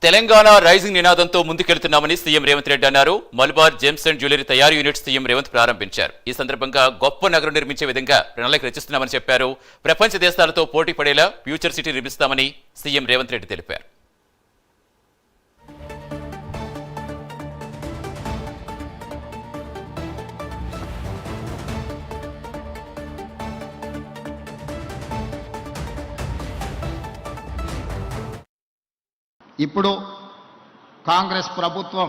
Telangana rising నినాదంతో ముందుకెళ్తున్నామని CM Revanth Reddy అన్నారు. Malabar Gems and jewellery తయారీ యూనిట్ సీఎం రేవంత్ ప్రారంభించారు. ఈ సందర్భంగా గొప్ప నగరం నిర్మించే విధంగా ప్రణాళిక రచిస్తున్నామని చెప్పారు. ప్రపంచ దేశాలతో పోటీ పడేలా ఫ్యూచర్ సిటీ నిర్మిస్తామని సీఎం రేవంత్ రెడ్డి తెలిపారు. ఇప్పుడు కాంగ్రెస్ ప్రభుత్వం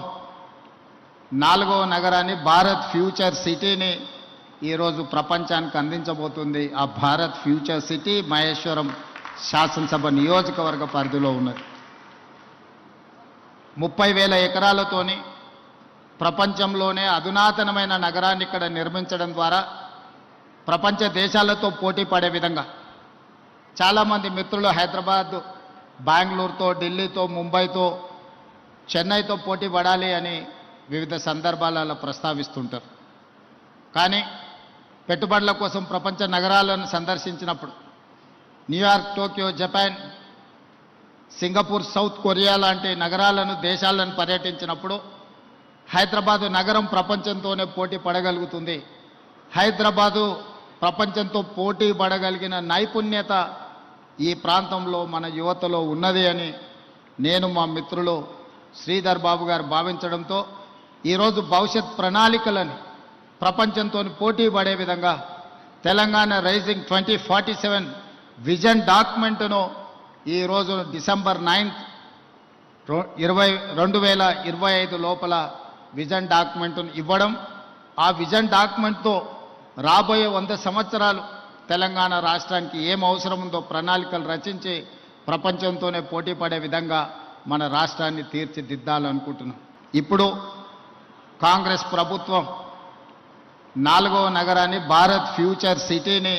4వ నగరాన్ని భారత్ ఫ్యూచర్ సిటీని ఈరోజు ప్రపంచానికి అందించబోతుంది. ఆ భారత్ ఫ్యూచర్ సిటీ మహేశ్వరం శాసనసభ నియోజకవర్గ పరిధిలో ఉన్నది. 30,000 ఎకరాలతోని ప్రపంచంలోనే అధునాతనమైన నగరాన్ని ఇక్కడ నిర్మించడం ద్వారా ప్రపంచ దేశాలతో పోటీ పడే విధంగా చాలామంది మిత్రులు హైదరాబాద్, బెంగళూరుతో, ఢిల్లీతో, ముంబైతో, చెన్నైతో పోటీ పడాలి అని వివిధ సందర్భాలలో ప్రస్తావిస్తుంటారు. కానీ పెట్టుబడుల కోసం ప్రపంచ నగరాలను సందర్శించినప్పుడు New York, Tokyo, Japan, Singapore, South Korea లాంటి నగరాలను, దేశాలను పర్యటించినప్పుడు హైదరాబాదు నగరం ప్రపంచంతోనే పోటీ పడగలుగుతుంది. హైదరాబాదు ప్రపంచంతో పోటీ పడగలిగిన నైపుణ్యత ఈ ప్రాంతంలో మన యువతలో ఉన్నది అని నేను, మా మిత్రులు శ్రీధర్ బాబు గారు భావించడంతో ఈరోజు భవిష్యత్ ప్రణాళికలని ప్రపంచంతో పోటీ పడే విధంగా తెలంగాణ రైజింగ్ 2047 విజన్ డాక్యుమెంట్ను ఈరోజు డిసెంబర్ 9, 2025 లోపల విజన్ డాక్యుమెంట్ను ఇవ్వడం, ఆ విజన్ డాక్యుమెంట్తో రాబోయే 100 సంవత్సరాలు తెలంగాణ రాష్ట్రానికి ఏం అవసరం ఉందో ప్రణాళికలు రచించి ప్రపంచంతోనే పోటీ పడే విధంగా మన రాష్ట్రాన్ని తీర్చిదిద్దాలనుకుంటున్నాం. ఇప్పుడు కాంగ్రెస్ ప్రభుత్వం 4వ నగరాన్ని భారత్ ఫ్యూచర్ సిటీని